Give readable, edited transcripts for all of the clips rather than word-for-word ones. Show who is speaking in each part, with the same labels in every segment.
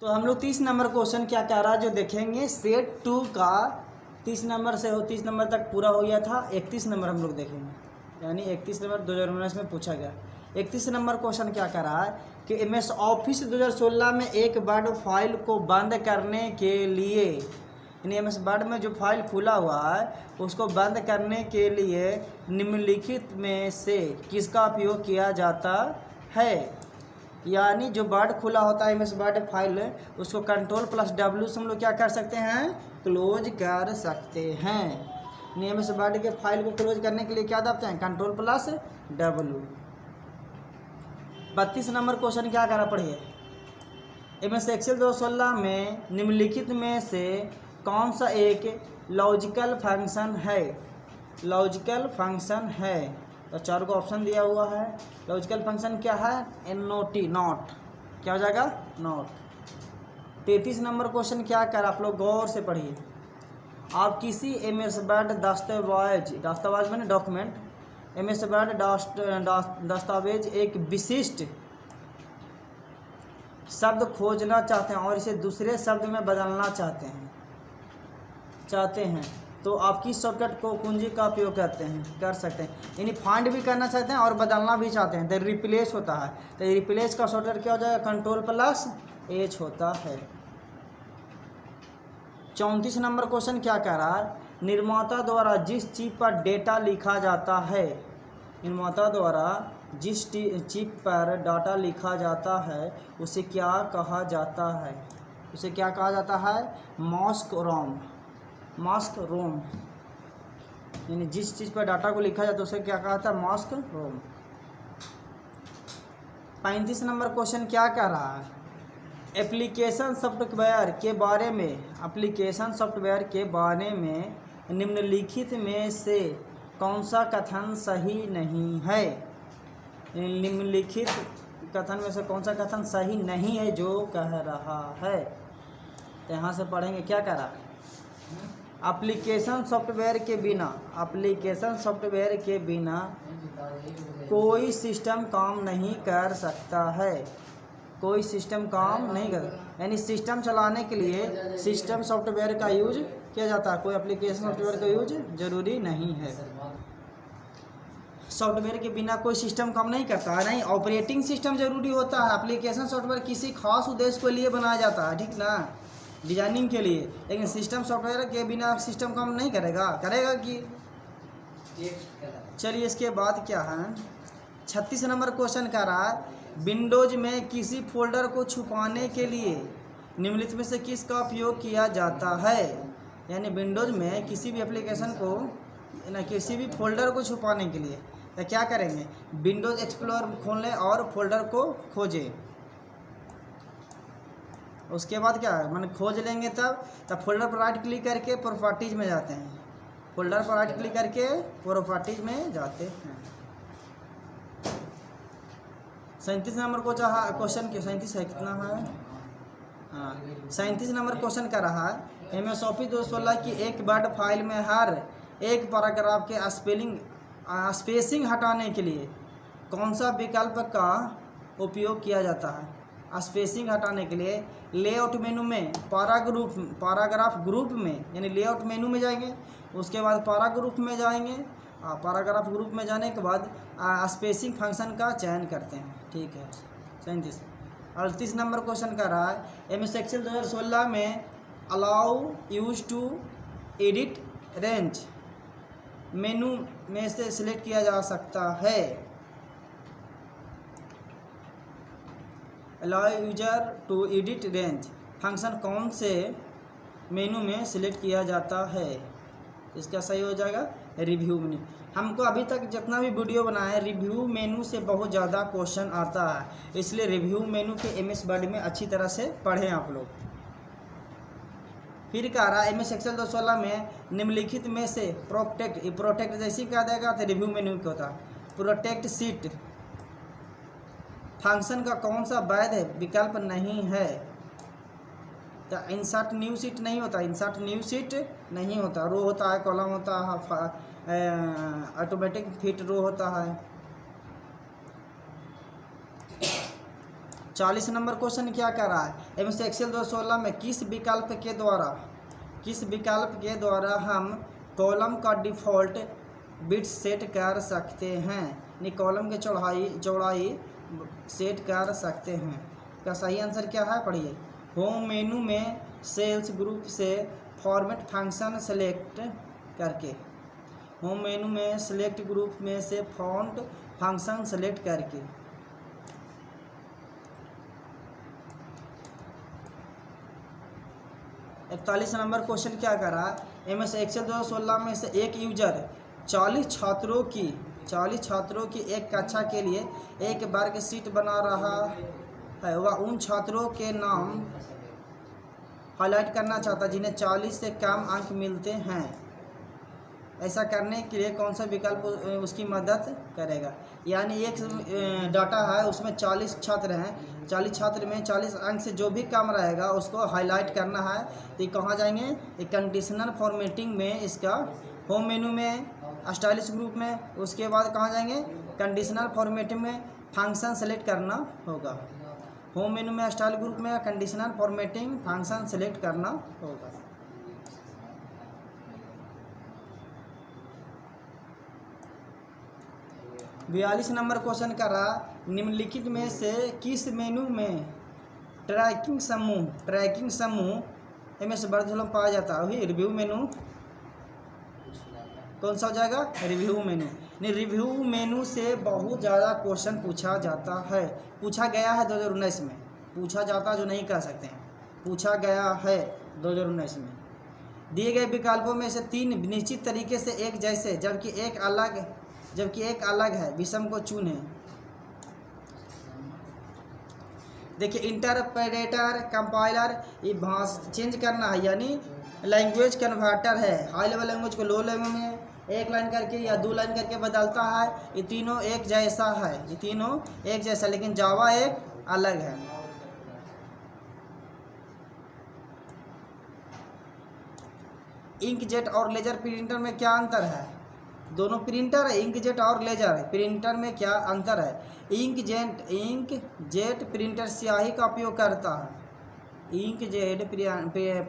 Speaker 1: तो हम लोग 30 नंबर क्वेश्चन क्या कह रहा है जो देखेंगे सेट 2 का 30 नंबर से 30 नंबर तक पूरा हो गया था। 31 नंबर हम लोग देखेंगे, यानी 31 नंबर 2019 में पूछा गया। 31 नंबर क्वेश्चन क्या कह रहा है कि एमएस ऑफिस 2016 में एक वर्ड फाइल को बंद करने के लिए, यानी एमएस वर्ड में जो फाइल खुला हुआ है उसको बंद करने के लिए निम्नलिखित में से किसका उपयोग किया जाता है। यानी जो वर्ड खुला होता है एमएस वर्ड फाइल, उसको Ctrl+W से हम लोग क्या कर सकते हैं, क्लोज कर सकते हैं। एमएस वर्ड के फाइल को क्लोज करने के लिए क्या दबाते हैं, Ctrl+W। 32 नंबर क्वेश्चन क्या करा पढ़िए। एमएस एक्सेल 2016 में निम्नलिखित में से कौन सा एक लॉजिकल फंक्शन है। लॉजिकल फंक्शन है तो 4 को ऑप्शन दिया हुआ है। लॉजिकल फंक्शन क्या है, NOT, नॉट। क्या हो जाएगा, नॉट। 33 नंबर क्वेश्चन क्या कर, आप लोग गौर से पढ़िए। आप किसी एमएस वर्ड दस्तावेज में डॉक्यूमेंट, एमएस वर्ड दस्तावेज एक विशिष्ट शब्द खोजना चाहते हैं और इसे दूसरे शब्द में बदलना चाहते हैं तो आप किस शॉर्टकट को कुंजी का उपयोग कर सकते हैं। यानी फाइंड भी करना चाहते हैं और बदलना भी चाहते हैं तो रिप्लेस होता है। तो रिप्लेस का शॉर्टकट क्या हो जाएगा, Ctrl+H होता है। 34 नंबर क्वेश्चन क्या कह रहा है, निर्माता द्वारा जिस चिप पर डेटा लिखा जाता है, निर्माता द्वारा जिस चिप पर डाटा लिखा जाता है उसे क्या कहा जाता है। उसे क्या कहा जाता है, मास्क रोम। यानी जिस चीज़ पर डाटा को लिखा जाता है उसे क्या कहा था, मास्क रोम। 35 नंबर क्वेश्चन क्या कह रहा है, एप्लीकेशन सॉफ्टवेयर के बारे में निम्नलिखित में से कौन सा कथन सही नहीं है। निम्नलिखित कथन में से कौन सा कथन सही नहीं है जो कह रहा है। तो यहाँ से पढ़ेंगे क्या कह रहा है, एप्लीकेशन सॉफ्टवेयर के बिना कोई सिस्टम काम नहीं कर सकता है। कोई सिस्टम काम नहीं कर, यानी सिस्टम चलाने के लिए सिस्टम सॉफ्टवेयर का यूज किया जाता है, कोई एप्लीकेशन सॉफ्टवेयर का यूज जरूरी नहीं है। सॉफ्टवेयर के बिना कोई सिस्टम काम नहीं करता है। नहीं, ऑपरेटिंग सिस्टम जरूरी होता है। एप्लीकेशन सॉफ्टवेयर किसी खास उद्देश्य के लिए बनाया जाता है, ठीक ना, डिजाइनिंग के लिए। लेकिन सिस्टम सॉफ्टवेयर के बिना सिस्टम काम नहीं करेगा कि। चलिए इसके बाद क्या है, 36 नंबर क्वेश्चन कर रहा है, विंडोज में किसी फोल्डर को छुपाने के लिए निम्नलिखित में से किसका उपयोग किया जाता है। यानी विंडोज में किसी भी एप्लीकेशन को ना किसी भी फोल्डर को छुपाने के लिए तो क्या करेंगे, विंडोज एक्सप्लोरर खोल लें और फोल्डर को खोजें। उसके बाद क्या है, मैंने खोज लेंगे तब फोल्डर पर राइट क्लिक करके प्रॉपर्टीज में जाते हैं। फोल्डर पर राइट क्लिक करके प्रॉपर्टीज में जाते हैं। 37 नंबर को क्वेश्चन के 37 है, कितना है, हाँ 37 नंबर क्वेश्चन कर रहा है, एमएस ऑफिस 2016 की एक वर्ड फाइल में हर एक पैराग्राफ के स्पेसिंग हटाने के लिए कौन सा विकल्प का उपयोग किया जाता है। स्पेसिंग हटाने के लिए लेआउट मेनू में पैराग्राफ ग्रुप में, यानी लेआउट मेनू में जाएंगे, उसके बाद पैराग्राफ में जाएंगे। पैराग्राफ ग्रुप में जाने के बाद स्पेसिंग फंक्शन का चयन करते हैं, ठीक है। 38 नंबर क्वेश्चन कर रहा है, एमएस एक्सेल 2016 में allow use to edit range menu में से सिलेक्ट किया जा सकता है। Allow user to edit range function कौन से मेनू में सिलेक्ट किया जाता है। इसका सही हो जाएगा रिव्यू मेनू। हमको अभी तक जितना भी वीडियो बनाया है रिव्यू मेनू से बहुत ज़्यादा क्वेश्चन आता है, इसलिए रिव्यू मेनू के एमएस वर्ड में अच्छी तरह से पढ़ें आप लोग। फिर कह रहा है एमएस एक्सेल 2016 में निम्नलिखित में से प्रोटेक्ट जैसी क्या देगा तो रिव्यू मेन्यू क्या होता है, प्रोटेक्ट सीट फंक्शन का कौन सा वैध विकल्प नहीं है। तो इंसर्ट न्यू सीट नहीं होता, रो होता है, कॉलम होता है, ऑटोमेटिक फिट रो होता है। 40 नंबर क्वेश्चन क्या कर रहा है, एमएस एक्सेल 2016 में किस विकल्प के द्वारा हम कॉलम का डिफ़ॉल्ट बिट सेट कर सकते हैं, यानी कॉलम की चौड़ाई सेट कर सकते हैं। का सही आंसर क्या है, पढ़िए। होम मेनू में सेल्स ग्रुप से फॉर्मेट फंक्शन सेलेक्ट करके, होम मेनू में सेलेक्ट ग्रुप में से फॉन्ट फंक्शन सेलेक्ट करके। 41 नंबर क्वेश्चन क्या कर रहा है, एमएस एक्सेल 2016 में से एक यूजर 40 छात्रों की एक कक्षा के लिए एक वर्ग शीट बना रहा है। वह उन छात्रों के नाम हाईलाइट करना चाहता है जिन्हें 40 से कम अंक मिलते हैं। ऐसा करने के लिए कौन सा विकल्प उसकी मदद करेगा, यानी एक डाटा है उसमें 40 छात्र हैं, 40 छात्र में 40 अंक से जो भी कम रहेगा उसको हाईलाइट करना है। तो कहाँ जाएंगे, एक कंडीशनल फॉर्मेटिंग में, इसका होम मेनू में स्टाइलिश ग्रुप में, उसके बाद कहाँ जाएंगे, कंडीशनल फॉर्मेटिंग में फंक्शन सेलेक्ट करना होगा। होम मेनू में स्टाइल ग्रुप में कंडीशनल फॉर्मेटिंग फंक्शन सेलेक्ट करना होगा। बयालीस नंबर क्वेश्चन कर रहा, निम्नलिखित में से किस मेनू में ट्रैकिंग समूह एमएस वर्ड में पाया जाता है। वही रिव्यू मेनू कौन सा हो जाएगा, रिव्यू मेनू। रिव्यू मेनू से बहुत ज़्यादा क्वेश्चन पूछा जाता है, पूछा गया है 2019 में, पूछा जाता जो नहीं कह सकते हैं, पूछा गया है 2019 में। दिए गए विकल्पों में से 3 निश्चित तरीके से एक जैसे जबकि एक अलग है, विषम को चुनें। देखिए इंटरप्रेटर, कंपाइलर, ये भाषा चेंज करना है, यानी लैंग्वेज कन्वर्टर है, हाई लेवल लैंग्वेज को लो लेवल में एक लाइन करके या 2 लाइन करके बदलता है। ये तीनों एक जैसा है, ये तीनों एक जैसा, लेकिन जावा एक अलग है। इंकजेट और लेजर प्रिंटर में क्या अंतर है, दोनों प्रिंटर है, इंकजेट और लेजर प्रिंटर में क्या अंतर है। इंकजेट प्रिंटर स्याही का उपयोग करता है, इंकजेट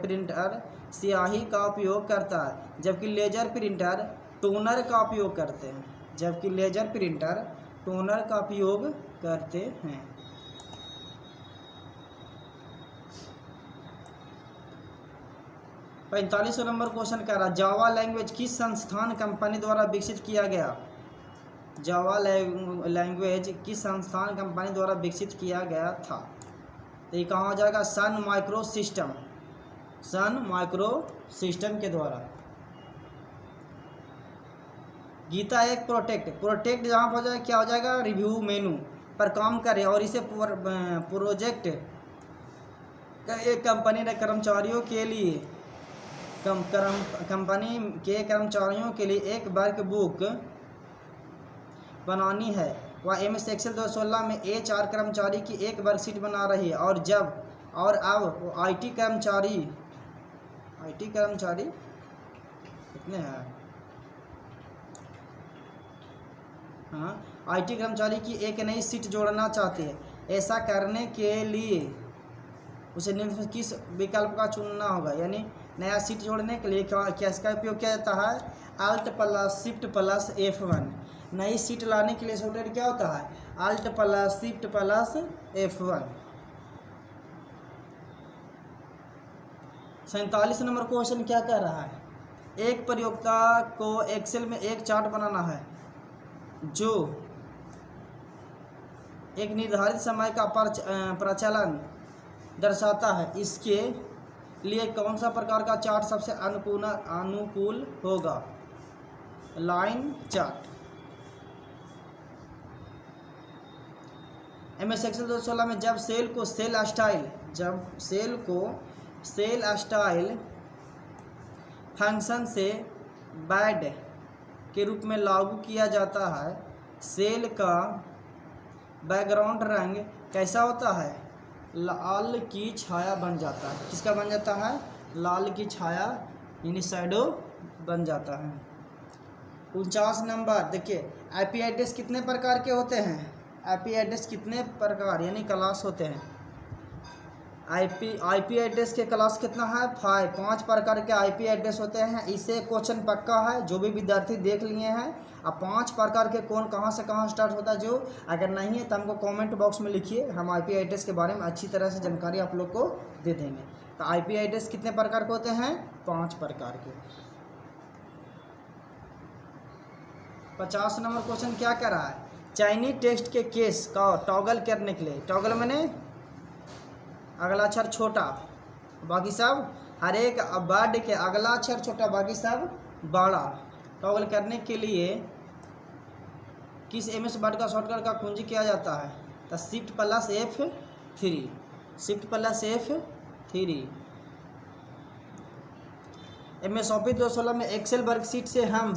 Speaker 1: प्रिंटर स्याही का उपयोग करता है, जबकि लेजर प्रिंटर टोनर का उपयोग करते हैं, 45 नंबर क्वेश्चन कह रहा, जावा लैंग्वेज किस संस्थान कंपनी द्वारा विकसित किया गया, जावा लैंग्वेज किस संस्थान कंपनी द्वारा विकसित किया गया था। तो ये कहाँ हो जाएगा, सन माइक्रो सिस्टम के द्वारा। गीता एक प्रोटेक्ट जहाँ पर हो जाए क्या हो जाएगा, रिव्यू मेनू पर काम करे और इसे प्रोजेक्ट एक कंपनी ने कर्मचारियों के लिए कंपनी के कर्मचारियों के लिए एक वर्क बुक बनानी है। वह एमएस एक्सेल 2016 में HR कर्मचारी की एक वर्कशीट बना रही है, और अब वो IT कर्मचारी कितने हैं, हाँ, IT कर्मचारी की एक नई सीट जोड़ना चाहते हैं। ऐसा करने के लिए उसे निम्न किस विकल्प का चुनना होगा, यानी नया सीट जोड़ने के लिए क्या इसका उपयोग किया जाता है, Alt+Shift+F1। नई सीट लाने के लिए शॉर्टकट क्या होता है, Alt+Shift+F1। 47 नंबर क्वेश्चन क्या कह रहा है, एक प्रयोक्ता को एक्सेल में एक चार्ट बनाना है जो एक निर्धारित समय का प्रचलन दर्शाता है। इसके लिए कौन सा प्रकार का चार्ट सबसे अनुकूल होगा, लाइन चार्ट। एमएस एक्सेल 2016 में जब सेल स्टाइल फंक्शन से बैड के रूप में लागू किया जाता है, सेल का बैकग्राउंड रंग कैसा होता है, लाल की छाया बन जाता है। किसका बन जाता है, लाल की छाया, यानी शैडो बन जाता है। 49 नंबर देखिए, IP एड्रेस कितने प्रकार के होते हैं, आईपी एड्रेस कितने प्रकार यानी क्लास होते हैं? आईपी एड्रेस के क्लास कितना है? 5 प्रकार के आईपी एड्रेस होते हैं। इससे क्वेश्चन पक्का है, जो भी विद्यार्थी देख लिए हैं। अब 5 प्रकार के कौन कहाँ से कहाँ स्टार्ट होता है, जो अगर नहीं है तो हमको कमेंट बॉक्स में लिखिए, हम आईपी एड्रेस के बारे में अच्छी तरह से जानकारी आप लोग को दे देंगे। तो आईपी एड्रेस कितने प्रकार के होते हैं? 5 प्रकार के। 50 नंबर क्वेश्चन क्या कर रहा है? चाइनीज टेक्स्ट के केस का टॉगल करने के लिए, टॉगल मैंने अगला अक्षर छोटा बाकी सब, हर एक वर्ड के अगला अक्षर छोटा बाकी सब बड़ा, टॉगल करने के लिए किस एमएस वर्ड का शॉर्टकट का कुंजी किया जाता है? तो shift plus F3, shift plus F3। MS office 2016 में एक्सेल वर्कशीट से हम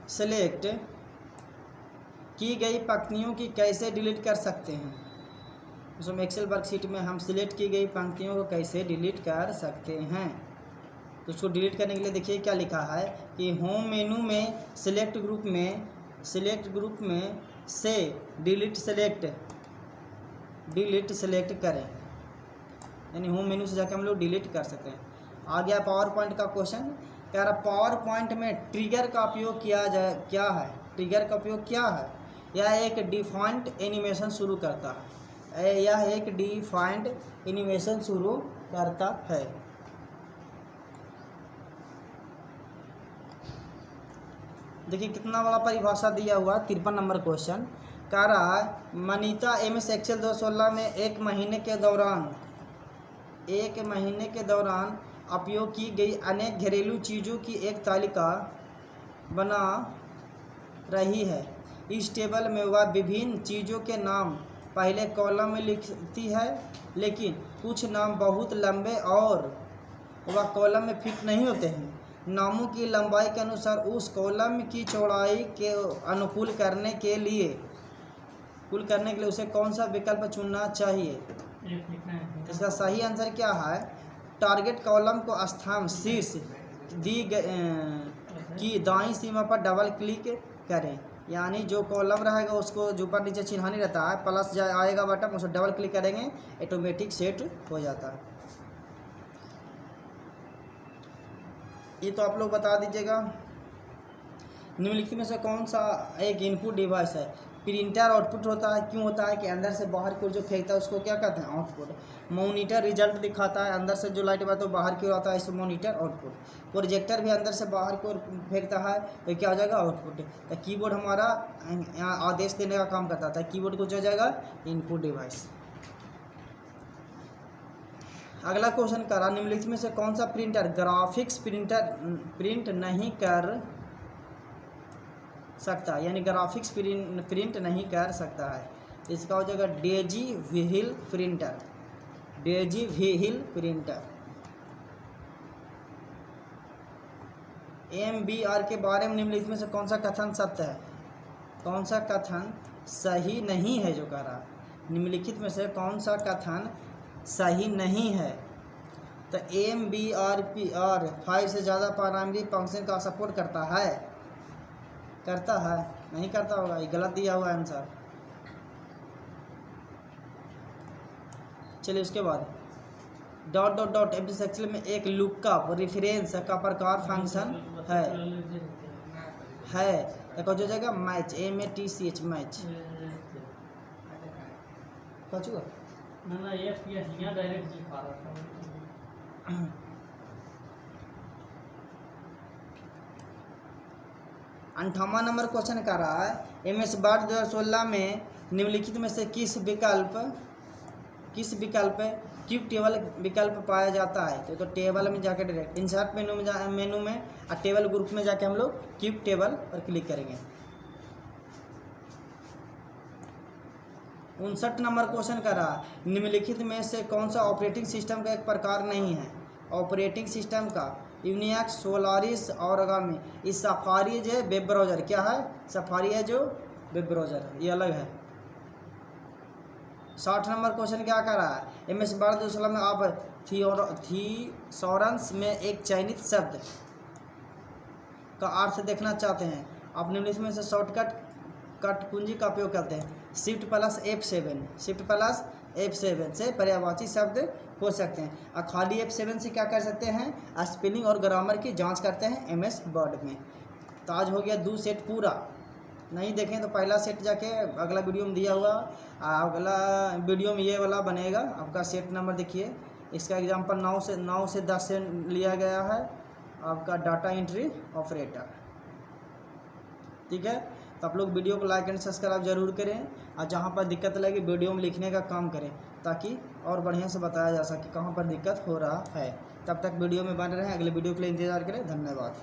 Speaker 1: सिलेक्ट की गई पंक्तियों की कैसे डिलीट कर सकते हैं? उसमें एक्सेल वर्कशीट में हम सिलेक्ट की गई पंक्तियों को कैसे डिलीट कर सकते हैं? तो उसको डिलीट करने के लिए देखिए क्या लिखा है कि होम मेनू में सिलेक्ट ग्रुप में से डिलीट सेलेक्ट करें, यानी होम मेनू से जाकर हम लोग डिलीट कर सकते हैं। आ गया पावर पॉइंट का क्वेश्चन। कह रहा पावर पॉइंट में ट्रिगर का उपयोग किया जाए, क्या है? ट्रिगर का उपयोग क्या है? यह एक डिफॉल्ट एनिमेशन शुरू करता है। देखिए कितना बड़ा परिभाषा दिया हुआ। 53 नंबर क्वेश्चन कह रहा है मनीता एमएस एक्सेल 2016 में एक महीने के दौरान उपयोग की गई अनेक घरेलू चीज़ों की एक तालिका बना रही है। इस टेबल में वह विभिन्न चीज़ों के नाम पहले कॉलम में लिखती है, लेकिन कुछ नाम बहुत लंबे और वह कॉलम में फिट नहीं होते हैं। नामों की लंबाई के अनुसार उस कॉलम की चौड़ाई के अनुकूल करने के लिए उसे कौन सा विकल्प चुनना चाहिए? इसका सही आंसर क्या है? टारगेट कॉलम को स्तंभ शीर्ष की दाईं सीमा पर डबल क्लिक करें, यानी जो कॉलम रहेगा उसको जो ऊपर नीचे चिन्ह नहीं रहता है, प्लस आएगा बटन, उसको डबल क्लिक करेंगे ऑटोमेटिक सेट हो जाता है। ये तो आप लोग बता दीजिएगा। निम्नलिखित में से कौन सा एक इनपुट डिवाइस है? प्रिंटर आउटपुट होता है। क्यों होता है कि अंदर से बाहर की ओर जो फेंकता है उसको क्या कहते हैं? आउटपुट। मॉनिटर रिजल्ट दिखाता है, अंदर से जो लाइट आता है तो बाहर की ओर आता है, इसको मॉनिटर आउटपुट। प्रोजेक्टर भी अंदर से बाहर की ओर फेंकता है तो क्या हो जाएगा? आउटपुट। तो कीबोर्ड हमारा यहाँ आदेश देने का काम करता था, कीबोर्ड कुछ हो जाएगा इनपुट डिवाइस। अगला क्वेश्चन करा निम्नलिखित में से कौन सा प्रिंटर ग्राफिक्स प्रिंट नहीं कर सकता, यानी ग्राफिक्स प्रिंट नहीं कर सकता है? इसका हो जाएगा डेजी व्हील प्रिंटर। MBR के बारे में निम्नलिखित में से कौन सा कथन सत्य है? कौन सा कथन सही नहीं है? जो कह रहा निम्नलिखित में से कौन सा कथन सही नहीं है? तो MBR 5 से ज़्यादा प्राइमरी फंक्शन का सपोर्ट करता है? नहीं करता होगा, ये गलत दिया हुआ आंसर। चलिए उसके बाद डॉट एमएस एक्सेल में एक लुकअप रेफरेंस का प्रकार फंक्शन है तो जो जाएगा मैच, MATCH मैच।
Speaker 2: ना ये डायरेक्ट दिखा रहा था।
Speaker 1: 58 नंबर क्वेश्चन कर रहा है MS वर्ड 2016 में निम्नलिखित में से किस विकल्प क्यूब टेबल विकल्प पाया जाता है? तो टेबल में जाकर डायरेक्ट इंसर्ट मेनू में और टेबल ग्रुप में जाके हम लोग क्यूब टेबल पर क्लिक करेंगे। 59 नंबर क्वेश्चन कर रहा है निम्नलिखित में से कौन सा ऑपरेटिंग सिस्टम का एक प्रकार नहीं है? ऑपरेटिंग सिस्टम का यूनिक्स, सोलारिस और आगामी। इस सफारी जो वेब ब्राउज़र क्या है? सफारी है जो वेब ब्राउज़र है, ये अलग है। 60 नंबर क्वेश्चन क्या कर रहा है? MS वर्ड 2016 में आप थिसॉरस में एक चयनित शब्द का अर्थ देखना चाहते हैं। आप निम्नलिखित में से शॉर्टकट कट कुंजी का उपयोग करते हैं। शिफ्ट प्लस F7 से पर्यायवाची शब्द खोज सकते हैं। और खाली F7 से क्या कर सकते हैं, स्पेलिंग और ग्रामर की जांच करते हैं MS वर्ड में। तो आज हो गया 2 सेट पूरा। नहीं देखें तो पहला सेट जाके अगला वीडियो में दिया हुआ, अगला वीडियो में ये वाला बनेगा। आपका सेट नंबर देखिए, इसका एग्जांपल 9 से 10 से लिया गया है, आपका डाटा एंट्री ऑपरेटर। ठीक है, तो आप लोग वीडियो को लाइक एंड सब्सक्राइब जरूर करें, और जहाँ पर दिक्कत लगे वीडियो में लिखने का काम करें, ताकि और बढ़िया से बताया जा सके कहाँ पर दिक्कत हो रहा है। तब तक वीडियो में बने रहें, अगले वीडियो के लिए इंतज़ार करें। धन्यवाद।